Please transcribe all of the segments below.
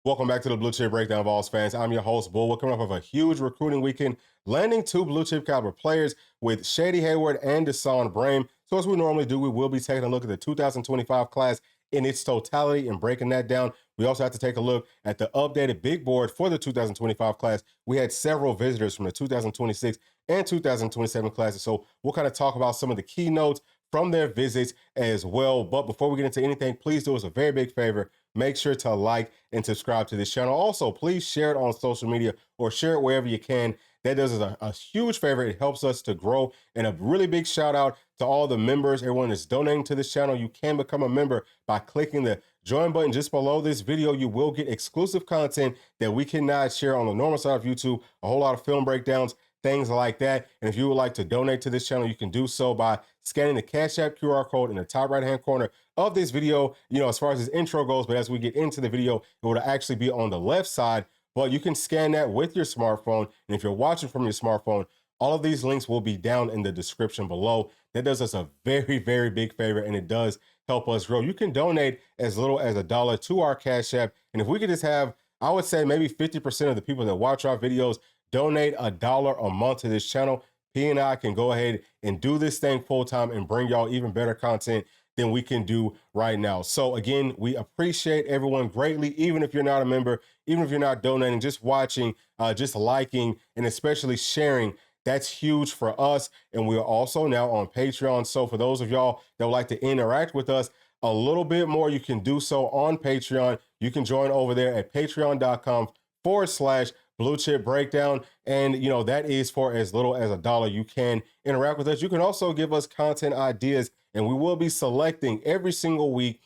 Welcome back to the Blue Chip Breakdown, Vols fans. I'm your host, Bull. We're coming off of a huge recruiting weekend, landing two blue chip caliber players with Shady Hayward and Deshaun Brame. So as we normally do, we will be taking a look at the 2025 class in its totality and breaking that down. We also have to take a look at the updated big board for the 2025 class. We had several visitors from the 2026 and 2027 classes. So we'll kind of talk about some of the keynotes from their visits as well. But before we get into anything, please do us a very big favor. Make sure to like and subscribe to this channel. Also, please share it on social media or share it wherever you can. That does us a huge favor. It helps us to grow. And a really big shout out to all the members, everyone that's donating to this channel. You can become a member by clicking the join button just below this video. You will get exclusive content that we cannot share on the normal side of YouTube, a whole lot of film breakdowns, things like that. And if you would like to donate to this channel, you can do so by scanning the Cash App QR code in the top right-hand corner of this video, as far as this intro goes. But as we get into the video, it will actually be on the left side, but you can scan that with your smartphone. And if you're watching from your smartphone, all of these links will be down in the description below. That does us a very, very big favor, and it does help us grow. You can donate as little as $1 to our Cash App. And if we could just have, I would say maybe 50% of the people that watch our videos donate $1 a month to this channel, P and I can go ahead and do this thing full time and bring y'all even better content than we can do right now. So again, we appreciate everyone greatly, even if you're not a member, even if you're not donating, just watching, just liking, and especially sharing. That's huge for us. And we are also now on Patreon. So for those of y'all that would like to interact with us a little bit more, you can do so on Patreon. You can join over there at patreon.com/Bluechip Breakdown. And, that is for as little as $1. You can interact with us. You can also give us content ideas, and we will be selecting every single week,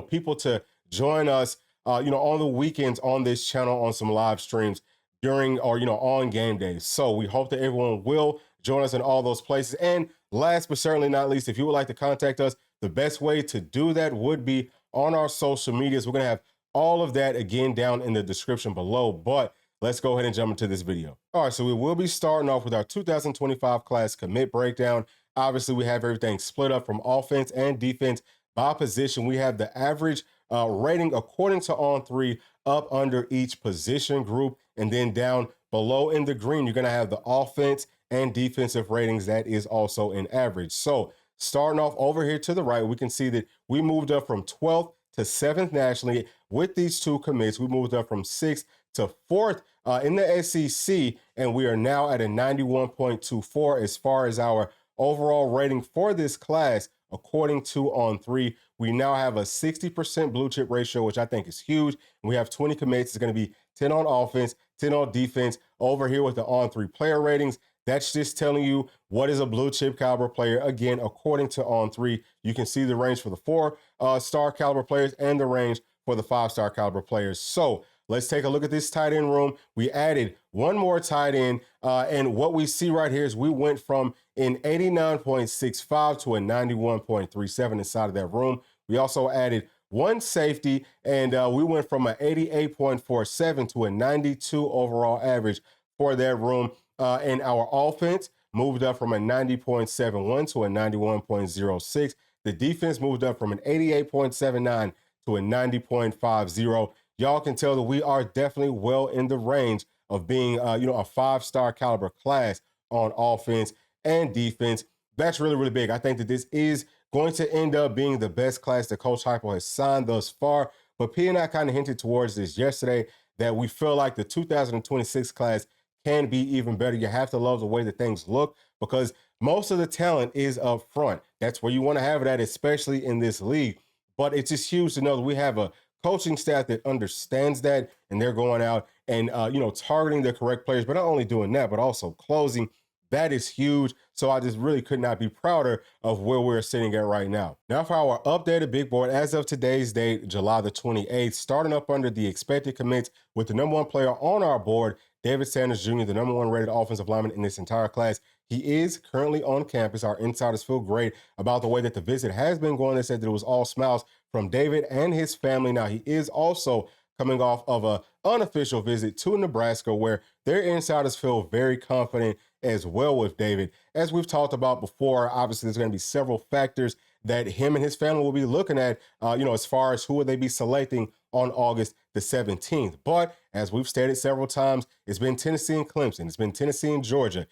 people to join us, on the weekends on this channel on some live streams during or, on game days. So we hope that everyone will join us in all those places. And last but certainly not least, if you would like to contact us, the best way to do that would be on our social medias. We're going to have all of that again down in the description below, but let's go ahead and jump into this video. All right, so we will be starting off with our 2025 class commit breakdown. Obviously, we have everything split up from offense and defense by position. We have the average rating according to On3 up under each position group, and then down below in the green, you're going to have the offense and defensive ratings. That is also an average. So starting off over here to the right, we can see that we moved up from 12th to 7th nationally with these two commits. We moved up from 6th to 4th in the SEC, and we are now at a 91.24 as far as our overall rating for this class. According to On3, we now have a 60% blue chip ratio, which I think is huge. We have 20 commits. It's going to be 10 on offense, 10 on defense. Over here with the On3 player ratings, that's just telling you what is a blue chip caliber player. Again, according to On3, you can see the range for the 4-star caliber players and the range for the 5-star caliber players. So let's take a look at this tight end room. We added one more tight end, and what we see right here is we went from an 89.65 to a 91.37 inside of that room. We also added one safety, and we went from an 88.47 to a 92 overall average for that room. And our offense moved up from a 90.71 to a 91.06. The defense moved up from an 88.79 to a 90.50. Y'all can tell that we are definitely well in the range of being, a 5-star caliber class on offense and defense. That's really, really big. I think that this is going to end up being the best class that Coach Heupel has signed thus far. But P and I kind of hinted towards this yesterday that we feel like the 2026 class can be even better. You have to love the way that things look because most of the talent is up front. That's where you want to have it at, especially in this league. But it's just huge to know that we have a coaching staff that understands that, and they're going out and, targeting the correct players, but not only doing that, but also closing. That is huge. So I just really could not be prouder of where we're sitting at right now. Now for our updated big board as of today's date, July the 28th, starting up under the expected commits with the number 1 player on our board, David Sanders Jr., the number 1 rated offensive lineman in this entire class. He is currently on campus. Our insiders feel great about the way that the visit has been going. They said that it was all smiles from David and his family. Now, he is also coming off of an unofficial visit to Nebraska where their insiders feel very confident as well with David. As we've talked about before, obviously there's going to be several factors that him and his family will be looking at, as far as who would they be selecting on August the 17th. But as we've stated several times, it's been Tennessee and Clemson. It's been Tennessee and Georgia,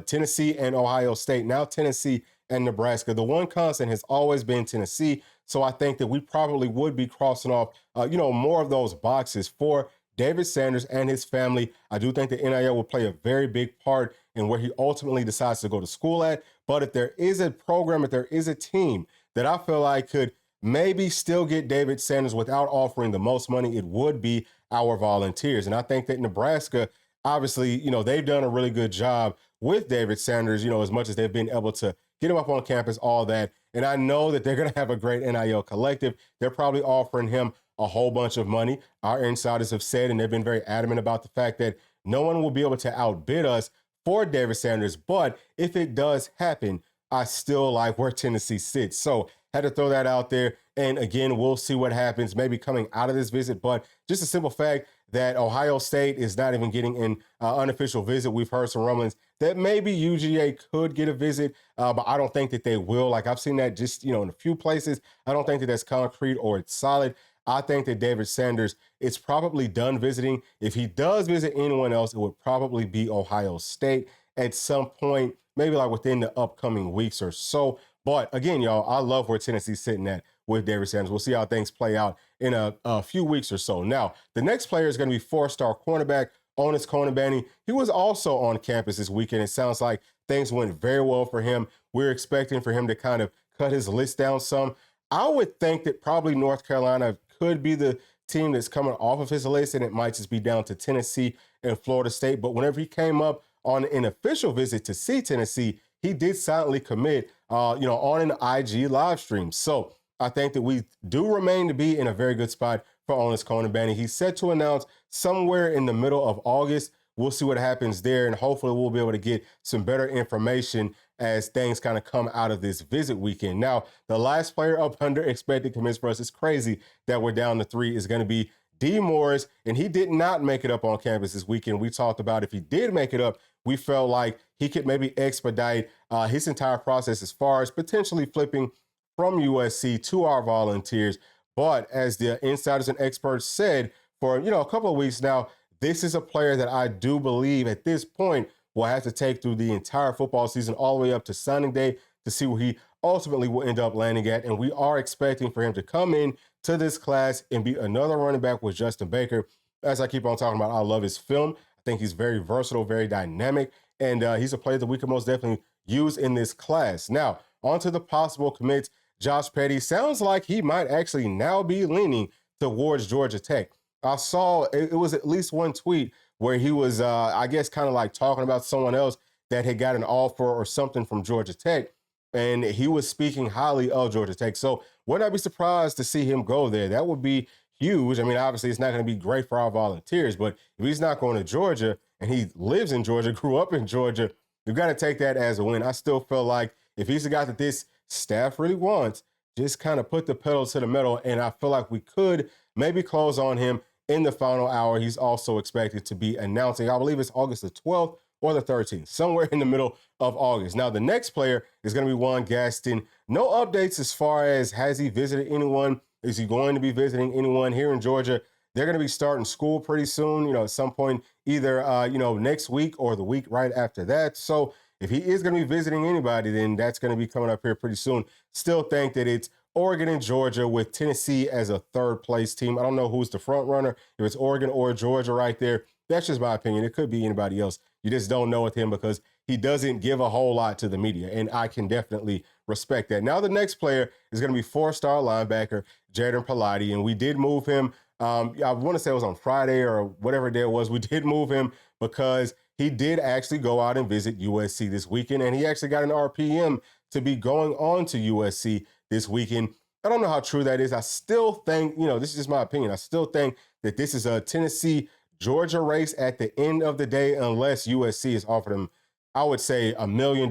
Tennessee and Ohio State, now Tennessee and Nebraska. The one constant has always been Tennessee. So I think that we probably would be crossing off, more of those boxes for David Sanders and his family. I do think the NIL will play a very big part in where he ultimately decides to go to school at. But if there is a program, if there is a team that I feel like could maybe still get David Sanders without offering the most money, it would be our Volunteers. And I think that Nebraska, obviously, they've done a really good job with David Sanders, as much as they've been able to get him up on campus, all that. And I know that they're going to have a great NIL collective. They're probably offering him a whole bunch of money. Our insiders have said, and they've been very adamant about the fact that no one will be able to outbid us for David Sanders. But if it does happen, I still like where Tennessee sits. So had to throw that out there. And again, we'll see what happens maybe coming out of this visit. But just a simple fact that Ohio State is not even getting an unofficial visit. We've heard some rumblings that maybe UGA could get a visit, but I don't think that they will. Like I've seen that just, in a few places. I don't think that that's concrete or it's solid. I think that David Sanders is probably done visiting. If he does visit anyone else, it would probably be Ohio State at some point, maybe like within the upcoming weeks or so. But again, y'all, I love where Tennessee's sitting at with David Sanders. We'll see how things play out in a few weeks or so. Now, the next player is going to be four-star cornerback Onis Konabani. He was also on campus this weekend. It sounds like things went very well for him. We're expecting for him to kind of cut his list down some. I would think that probably North Carolina could be the team that's coming off of his list, and it might just be down to Tennessee and Florida State. But whenever he came up on an official visit to see Tennessee, he did silently commit, on an IG live stream. So I think that we do remain to be in a very good spot for Onis Konabani. He's set to announce somewhere in the middle of August. We'll see what happens there, and hopefully we'll be able to get some better information as things kind of come out of this visit weekend. Now, the last player up under expected commits for us, it's crazy that we're down to 3, is going to be D. Morris, and he did not make it up on campus this weekend. We talked about if he did make it up, we felt like he could maybe expedite his entire process as far as potentially flipping from USC to our Volunteers. But as the insiders and experts said for, a couple of weeks now, this is a player that I do believe at this point will have to take through the entire football season all the way up to signing day to see where he ultimately will end up landing at. And we are expecting for him to come in to this class and be another running back with Justin Baker. As I keep on talking about, I love his film. I think he's very versatile, very dynamic, and he's a player that we can most definitely use in this class. Now, on to the possible commits. Josh Petty sounds like he might actually now be leaning towards Georgia Tech. I saw it was at least one tweet where he was, I guess, kind of like talking about someone else that had got an offer or something from Georgia Tech, and he was speaking highly of Georgia Tech. So would I be surprised to see him go there? That would be huge. I mean, obviously, it's not going to be great for our Volunteers, but if he's not going to Georgia and he lives in Georgia, grew up in Georgia, we've got to take that as a win. I still feel like if he's the guy that this staff really wants, just kind of put the pedal to the metal, and I feel like we could maybe close on him in the final hour. He's also expected to be announcing, I believe it's August the 12th or the 13th, somewhere in the middle of August. Now, the next player is going to be Juan Gaston. No updates as far as has he visited anyone? Is he going to be visiting anyone here in Georgia? They're going to be starting school pretty soon, at some point, either, next week or the week right after that. So if he is going to be visiting anybody, then that's going to be coming up here pretty soon. Still think that it's Oregon and Georgia with Tennessee as a third place team. I don't know who's the front runner, if it's Oregon or Georgia right there. That's just my opinion. It could be anybody else. You just don't know with him because he doesn't give a whole lot to the media, and I can definitely respect that. Now the next player is going to be four-star linebacker Jaden Pallotti, and we did move him. I want to say it was on Friday or whatever day it was. We did move him because he did actually go out and visit USC this weekend, and he actually got an RPM to be going on to USC this weekend. I don't know how true that is. I still think, this is just my opinion. I still think that this is a Tennessee-Georgia race at the end of the day, unless USC has offered him, I would say, $1 million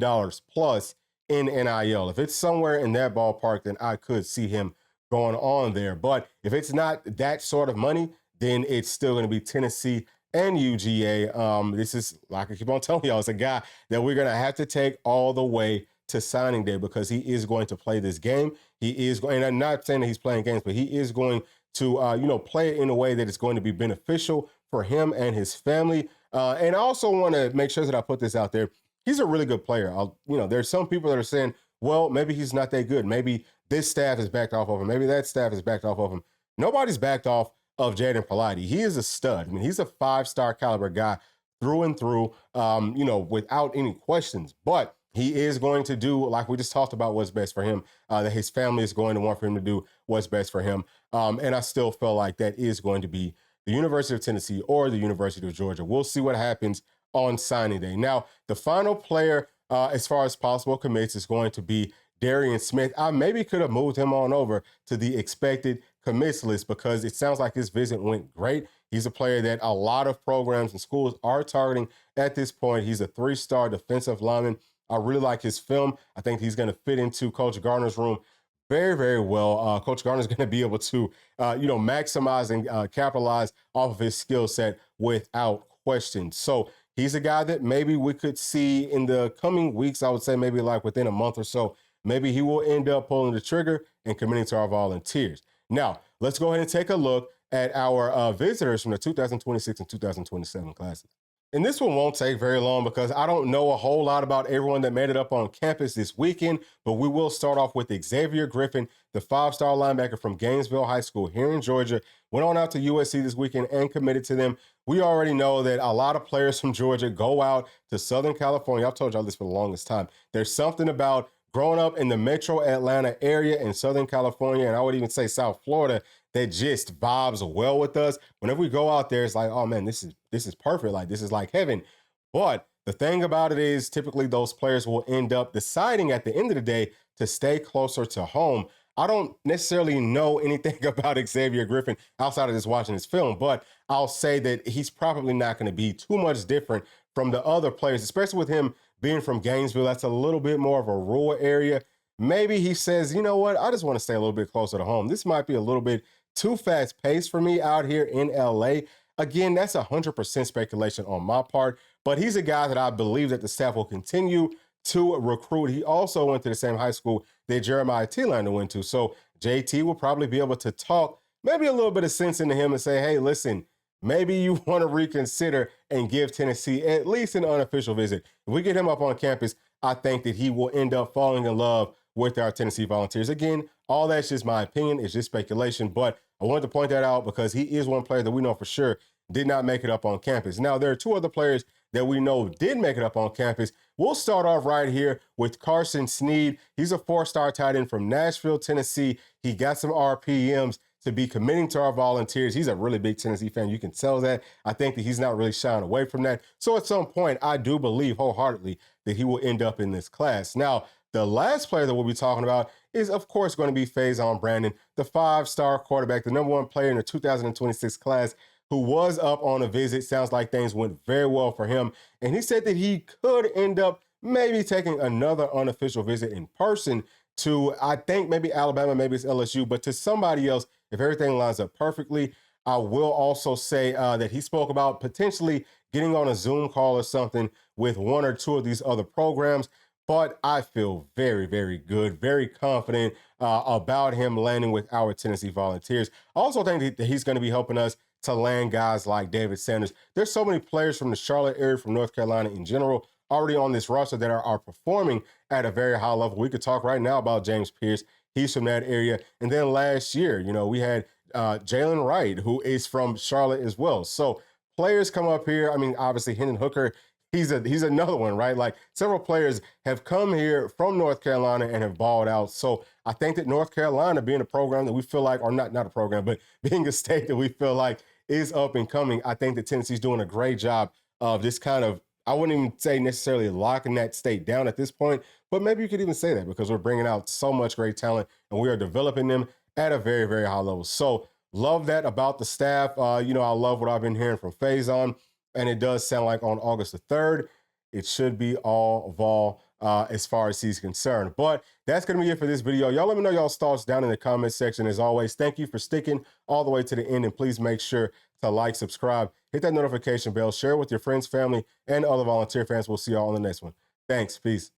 plus in NIL. If it's somewhere in that ballpark, then I could see him going on there. But if it's not that sort of money, then it's still going to be Tennessee and UGA. This is, like I keep on telling y'all, it's a guy that we're going to have to take all the way to signing day because he is going to play this game. He is going, and I'm not saying that he's playing games, but he is going to, play it in a way that is going to be beneficial for him and his family. And I also want to make sure that I put this out there. He's a really good player. There's some people that are saying, well, maybe he's not that good. Maybe this staff is backed off of him. Maybe that staff is backed off of him. Nobody's backed off of Jaden Palati. He is a stud. I mean, he's a 5-star caliber guy through and through, without any questions. But he is going to do, like we just talked about, what's best for him, that his family is going to want for him to do what's best for him. And I still feel like that is going to be the University of Tennessee or the University of Georgia. We'll see what happens on signing day. Now, the final player, as far as possible commits, is going to be Darian Smith. I maybe could have moved him on over to the expected commits list because it sounds like his visit went great. He's a player that a lot of programs and schools are targeting at this point. He's a 3-star defensive lineman. I really like his film. I think he's going to fit into Coach Garner's room very, very well. Coach Garner's going to be able to, maximize and capitalize off of his skill set without question. So he's a guy that maybe we could see in the coming weeks. I would say maybe like within a month or so. Maybe he will end up pulling the trigger and committing to our Volunteers. Now, let's go ahead and take a look at our visitors from the 2026 and 2027 classes. And this one won't take very long because I don't know a whole lot about everyone that made it up on campus this weekend, but we will start off with Xavier Griffin, the 5-star linebacker from Gainesville High School here in Georgia, went on out to USC this weekend and committed to them. We already know that a lot of players from Georgia go out to Southern California. I've told y'all this for the longest time. There's something about growing up in the metro Atlanta area in Southern California, and I would even say South Florida, that just vibes well with us. Whenever we go out there, it's like, oh man, this is perfect. Like, this is like heaven. But the thing about it is typically those players will end up deciding at the end of the day to stay closer to home. I don't necessarily know anything about Xavier Griffin outside of just watching his film, but I'll say that he's probably not going to be too much different from the other players, especially with him being from Gainesville. That's a little bit more of a rural area. Maybe he says, you know what, I just want to stay a little bit closer to home. This might be a little bit too fast paced for me out here in LA. Again, that's 100% speculation on my part, but he's a guy that I believe that the staff will continue to recruit. He also went to the same high school that Jeremiah Thielander went to. So JT will probably be able to talk maybe a little bit of sense into him and say, hey, listen, maybe you want to reconsider and give Tennessee at least an unofficial visit. If we get him up on campus, I think that he will end up falling in love with our Tennessee Volunteers. Again, all that's just my opinion. It's just speculation, but I wanted to point that out because he is one player that we know for sure did not make it up on campus. Now, there are 2 other players that we know did make it up on campus. We'll start off right here with Carson Sneed. He's a 4-star tight end from Nashville, Tennessee. He got some RPMs to be committing to our Volunteers. He's a really big Tennessee fan. You can tell that. I think that he's not really shying away from that. So at some point, I do believe wholeheartedly that he will end up in this class. Now, the last player that we'll be talking about is, of course, going to be Faison Brandon, the 5-star quarterback, the #1 player in the 2026 class, who was up on a visit. Sounds like things went very well for him. And he said that he could end up maybe taking another unofficial visit in person to, I think, maybe Alabama, maybe it's LSU, but to somebody else if everything lines up perfectly. I will also say that he spoke about potentially getting on a Zoom call or something with 1 or 2 of these other programs. But I feel very, very good, very confident about him landing with our Tennessee Volunteers. I also think that he's going to be helping us to land guys like David Sanders. There's so many players from the Charlotte area, from North Carolina in general, already on this roster that are performing at a very high level. We could talk right now about James Pierce. He's from that area. And then last year, we had Jalen Wright, who is from Charlotte as well. So players come up here. I mean, obviously, Hendon Hooker, he's another one, right? Like, several players have come here from North Carolina and have balled out. So I think that North Carolina being a program that we feel like, or not a program, but being a state that we feel like is up and coming, I think that Tennessee's doing a great job of this kind of, I wouldn't even say necessarily locking that state down at this point, but maybe you could even say that because we're bringing out so much great talent and we are developing them at a very, very high level. So love that about the staff. I love what I've been hearing from Faison. And it does sound like on August the 3rd, it should be all Vol as far as he's concerned. But that's going to be it for this video. Y'all let me know y'all's thoughts down in the comment section. As always, thank you for sticking all the way to the end. And please make sure to like, subscribe, hit that notification bell, share with your friends, family, and other volunteer fans. We'll see y'all on the next one. Thanks. Peace.